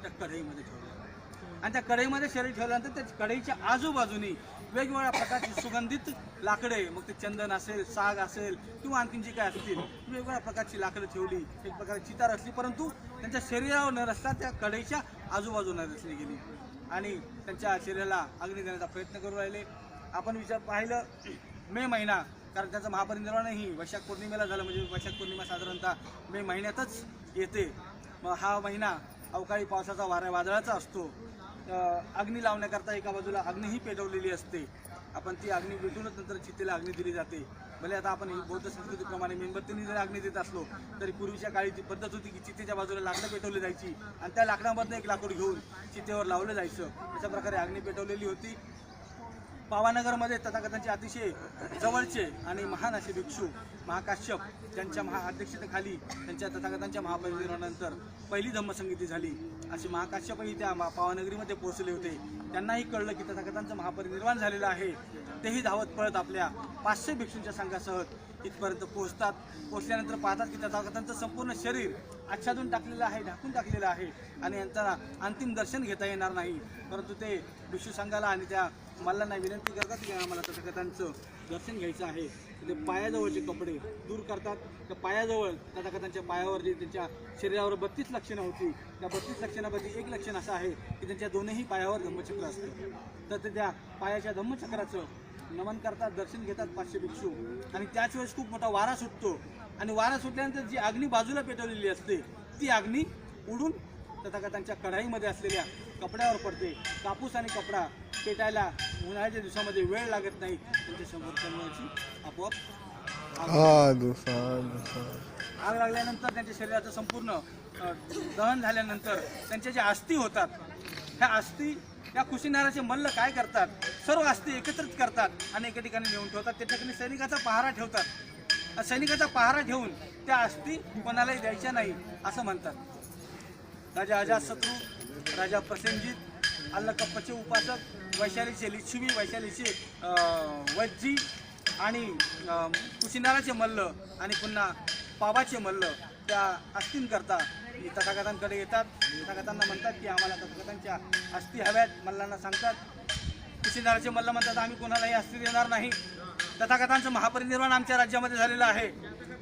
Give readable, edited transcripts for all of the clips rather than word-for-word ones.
त्या कढईमध्ये ठेवलं आणि त्या कढईमध्ये शरीर ठेवल्यानंतर त्या कढईच्या आजूबाजूनी वेगवेगळ्या प्रकारची सुगंधित लाकडे, मग ते चंदन असेल, साग असेल किंवा आणखीन जी काय असतील वेगवेगळ्या प्रकारची लाकडं ठेवली. एक प्रकारची चितार असली, परंतु त्यांच्या शरीरावर न रचता त्या कढईच्या आजूबाजूला रचली गेली आणि त्यांच्या शरीराला अग्नी देण्याचा प्रयत्न करू राहिले. आपण पाहिलं मे महिना, कारण त्याचं महापरिनिर्वाणही वैशाख पौर्णिमेला झालं, म्हणजे वैशाख पौर्णिमा साधारणतः मे महिन्यातच येते. मग हा महिना अवकाळी पावसाचा वादळाचा असतो. अग्नी लावण्याकरता एका बाजूला अग्नीही पेटवलेली असते. आपण ती अग्नी पेटवूनच नंतर चितेला अग्नी दिली जाते. भले आता आपण बौद्ध संस्कृतीप्रमाणे मेणबत्तीने जरी अग्नी देत असलो तरी पूर्वीच्या काळी ती पद्धत होती की चितेच्या बाजूला लाकडं पेटवली जायची आणि त्या लाकडामधनं एक लाकूड घेऊन चितेवर लावलं जायचं. अशा प्रकारे अग्नी पेटवलेली होती. पावानगरमध्ये तथागतांचे अतिशय जवळचे आणि महान असे भिक्षू महाकाश्यप ज्यांच्या अध्यक्षतेखाली त्यांच्या तथागतांच्या महापरिनिर्वाणानंतर पहिली धम्मसंगीती झाली. असे महाकाश्यपही त्या पावानगरीमध्ये पोहोचले होते. त्यांनाही कळलं की तथागतांचं महापरिनिर्वाण झालेलं आहे. तेही धावत पळत आपल्या 500 भिक्षूंच्या संघासह इथपर्यंत पोहोचतात. पोहोचल्यानंतर पाहतात की तथागतांचं संपूर्ण शरीर आच्छादून टाकलेलं आहे, ढाकून टाकलेलं आहे आणि यांना अंतिम दर्शन घेता येणार नाही. परंतु ते भिक्षू संघाला आणि त्या मल्लांना विनंती करतात की आम्हाला तथागतांचं दर्शन घ्यायचं आहे. ते पायाजवळचे कपडे दूर करतात. त्या पायाजवळ तथागतांच्या पायावर जे त्यांच्या शरीरावर 32 लक्षणं होती, त्या 32 लक्षणापैकी एक लक्षण असं आहे की त्यांच्या दोन्ही पायावर धम्मचक्र असते. तर ते त्या पायाच्या धम्मचक्राचं नमन करतात, दर्शन घेतात 500 भिक्षू. आणि त्याच वेळेस खूप मोठा वारा सुटतो आणि वारा सुटल्यानंतर जी अग्नी बाजूला पेटवलेली असते ती अग्नी उडून तथागतांच्या कढाईमध्ये असलेल्या कपड्यावर पडते. कापूस आणि कपडा पेटायला उन्हाळ्याच्या दिवसामध्ये वेळ लागत नाही. त्यांच्या समोर बनवायची आपोआप आग लागल्यानंतर त्यांच्या शरीराचं संपूर्ण दहन झाल्यानंतर त्यांच्या ज्या अस्थी होतात, ह्या अस्थी या कुशीनाराचे मल्ल काय करतात, सर्व अस्थी एकत्रित करतात आणि एका ठिकाणी नेऊन ठेवतात. त्या ठिकाणी सैनिकाचा पहारा ठेवतात. सैनिकाचा पहारा ठेवून त्या अस्थी कोणालाही द्यायच्या नाही असं म्हणतात. राजा अजातशत्रू, राजा प्रसेनजित, अल्लकप्पाचे उपासक, वैशालीचे लिच्छवी, वैशालीचे वज्जी आणि कुशिनाराचे मल्ल आणि पुन्हा पावाचे मल्ल त्या अस्थींकरता तथागतांकडे येतात. तथागतांना म्हणतात की आम्हाला तथागतांच्या अस्थी हव्यात. मल्लांना सांगतात. कुशिनाराचे मल्ल म्हणतात आम्ही कोणालाही अस्थी देणार नाही. तथागतांचं महापरिनिर्वाण आमच्या राज्यामध्ये झालेलं आहे.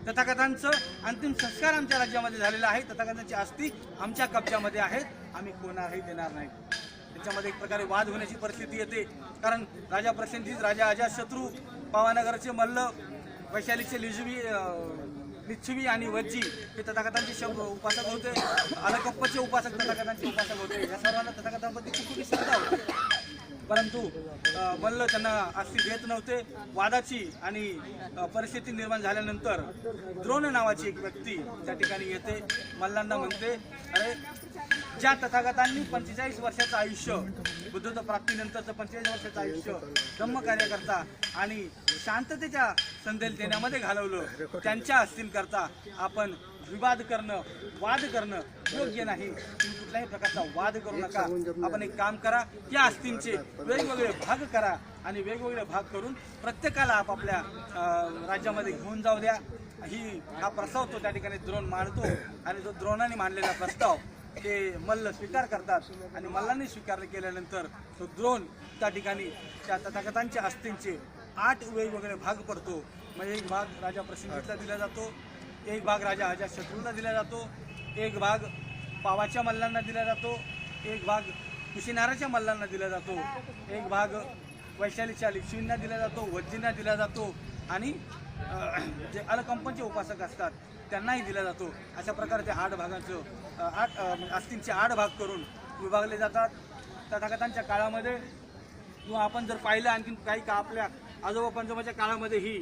तथागतांचं अंतिम संस्कार आमच्या राज्यामध्ये झालेला आहे. तथागतांची अस्थी आमच्या कब्जामध्ये आहेत. आम्ही कोणालाही देणार नाही. त्याच्यामध्ये एक प्रकारे वाद होण्याची परिस्थिती येते. कारण राजा प्रसेनजित, राजा अजातशत्रू, पावानगरचे मल्ल, वैशालीचे लिच्छवी आणि वज्जी हे तथागतांचे उपासक होते. अलकप्पाचे उपासक तथागतांचे उपासक होते. या सर्वांना तथागतांमध्ये खूप मोठी श्रद्धा होती. परंतु मल्ल त्यांना अस्थी देत नव्हते. वादाची आणि परिस्थिती निर्माण झाल्यानंतर द्रोण नावाची एक व्यक्ती त्या ठिकाणी येते. मल्लांना म्हणते अरे ज्या तथागतांनी 45 वर्षाचं आयुष्य, बुद्धत्व प्राप्तीनंतरचं 45 वर्षाचं आयुष्य धम्मकार्याकरता आणि शांततेच्या संदेश देण्यामध्ये घालवलं, त्यांच्या अस्थींकरता आपण विवाद करणं, वाद करणं योग्य नाही. तुम्ही कुठल्याही प्रकारचा वाद करू नका. आपण एक काम करा, या अस्थींचे वेगवेगळे भाग करा आणि वेगवेगळे भाग करून प्रत्येकाला आपापल्या राज्यामध्ये घेऊन जाऊ द्या. हा प्रस्ताव तो त्या ठिकाणी द्रोण मांडतो आणि तो द्रोणाने मांडलेला प्रस्ताव ते मल्ल स्वीकार करतात आणि मल्लांनी स्वीकार केल्यानंतर तो द्रोण त्या ठिकाणी त्या तथागतांच्या अस्थींचे 8 वेगवेगळे भाग पडतो. म्हणजे एक भाग राजा प्रसेनजितला दिला जातो, एक भाग राजा अजातशत्रूला दिला जातो, एक भाग पावाच्या मल्लांना दिला जातो, एक भाग कुशिनाराच्या मल्लांना दिला जातो, एक भाग वैशालीच्या लिच्छवींना दिला जातो, वज्जींना दिला जातो आणि जे अलकंपांचे उपासक असतात त्यांनाही दिला जातो. अशा प्रकारे ते 8 भागांचं अस्थींचे 8 भाग करून विभागले जातात. तथागतांच्या काळामध्ये किंवा आपण जर पाहिलं आणखी काही का आपल्या आजोबा पंजोबाच्या काळामध्येही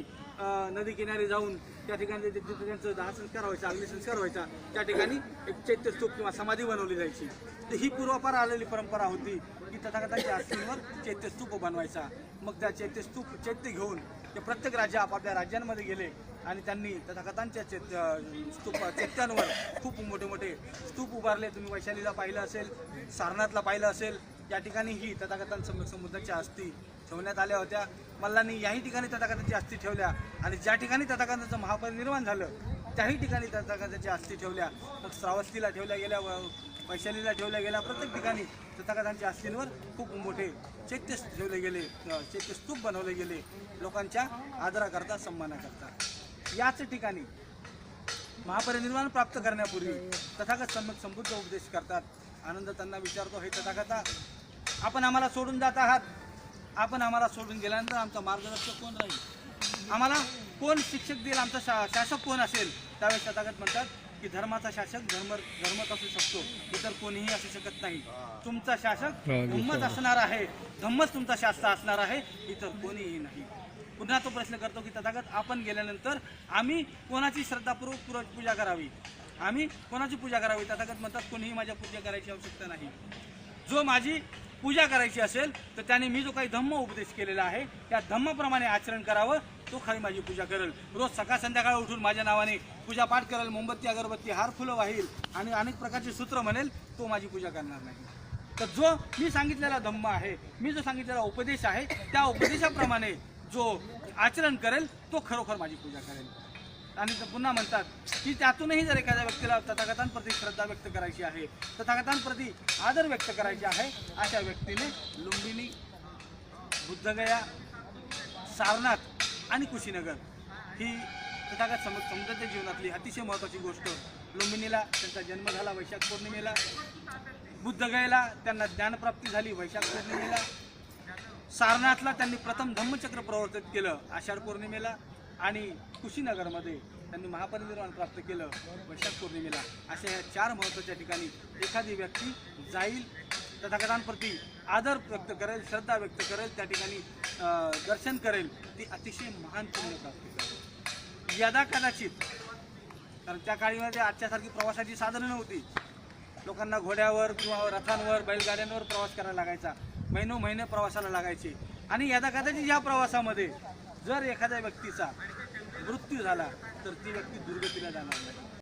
नदी किनारी जाऊन त्या ठिकाणी त्यांचं दहसंस्कार व्हायचा, अग्निसंस्कार व्हायचा. त्या ठिकाणी एक चैत्यस्तूप किंवा समाधी बनवली जायची. तर ही पूर्वापार आलेली परंपरा होती की तथागतांच्या अस्थींवर चैत्यस्तूप बनवायचा. मग त्या चैत्य घेऊन ते प्रत्येक राज्य आपापल्या राज्यांमध्ये गेले आणि त्यांनी तथागतांच्या चैत्यांवर खूप मोठे मोठे स्तूप उभारले. तुम्ही वैशालीला पाहिलं असेल, सारनाथला पाहिलं असेल. या ठिकाणीही तथागतांसमुद्राच्या अस्थी ठेवण्यात आल्या होत्या. मल्लांनी याही ठिकाणी तथागतांची अस्थी ठेवल्या आणि ज्या ठिकाणी तथागतांचं महापरिनिर्वाण झालं त्याही ठिकाणी तथागतांच्या अस्थी ठेवल्या. मग श्रावस्तीला ठेवल्या गेल्या, वैशालीला ठेवल्या गेल्या प्रत्येक ठिकाणी तथागतांच्या अस्थींवर खूप मोठे चैत्य ठेवले गेले, चैत्य स्तूप बनवले गेले लोकांच्या आदराकरता, सन्मानाकरता. याच ठिकाणी महापरिनिर्वाण प्राप्त करण्यापूर्वी तथागत सम्यक संबुद्ध उपदेश करतात. आनंद त्यांना विचारतो, हे तथागता, आपण आम्हाला सोडून जात आहात, आपण आम्हाला सोडून गेल्यानंतर आमचा मार्गदर्शक कोण राहील, आम्हाला कोण शिक्षक देईल, आमचा शासक कोण असेल. त्यावेळेस तथागत म्हणतात की धर्माचा शासक धर्मच असू शकतो, इतर कोणीही असू शकत नाही. तुमचा शासक धम्मच असणार आहे, धम्मच तुमचा शास्त्र असणार आहे, इतर कोणीही नाही. पुन्हा तो प्रश्न करतो की तथागत, आपण गेल्यानंतर आम्ही कोणाची श्रद्धापूर्वक पूजा करावी, आम्ही कोणाची पूजा करावी. तथागत म्हणतात, कोणीही माझ्या पूजा करायची आवश्यकता नाही. जो माझी पूजा करायची असेल तर त्याने मी जो काही धम्म उपदेश केलेला आहे त्या धम्माप्रमाणे आचरण करावं, तो खरी माझी पूजा करेल. रोज सकाळ संध्याकाळ उठून माझ्या नावाने पूजा पाठ करेल, मोमबत्ती अगरबत्ती हार फुलं वाहील आणि अनेक प्रकारचे सूत्र म्हणेल, तो माझी पूजा करणार नाही. तर जो मी सांगितलेला धम्म आहे, मी जो सांगितलेला उपदेश आहे, त्या उपदेशाप्रमाणे जो आचरण करेल तो खरोखर माझी पूजा करेल. आणि पुन्हा म्हणतात की त्यातूनही जर एखाद्या व्यक्तीला तथागतांप्रती श्रद्धा व्यक्त करायची आहे, तथागतांप्रती आदर व्यक्त करायचे आहे, अशा व्यक्तीने लुंबिनी, बुद्धगया, सारनाथ आणि कुशीनगर ही तथागत समजाच्या जीवनातली अतिशय महत्त्वाची गोष्ट. लुंबिनीला त्यांचा जन्म झाला वैशाख पौर्णिमेला, बुद्धगयेला त्यांना ज्ञानप्राप्ती झाली वैशाख पौर्णिमेला, सारनाथला त्यांनी प्रथम धम्मचक्र प्रवर्तित केलं आषाढ पौर्णिमेला, आणि कुशीनगरमध्ये त्यांनी महापरिनिर्वाण प्राप्त केलं वैशाख पौर्णिमेला. अशा ह्या 4 महत्त्वाच्या ठिकाणी एखादी व्यक्ती जाईल, तथागतांप्रती आदर व्यक्त करेल, श्रद्धा व्यक्त करेल, त्या ठिकाणी दर्शन करेल, ती अतिशय महान पुण्य प्राप्त करेल. यदा कदाचित, कारण त्या काळीमध्ये आजच्यासारखी प्रवासाची साधनं नव्हती, लोकांना घोड्यावर किंवा रथांवर, बैलगाड्यांवर प्रवास करायला लागायचा, महिने प्रवासाला लागायचे. आणि यदा कदाचित या प्रवासामध्ये जर एखाद्या व्यक्तीचा मृत्यू झाला तर ती व्यक्ती दुर्गतीला जाणार नाही.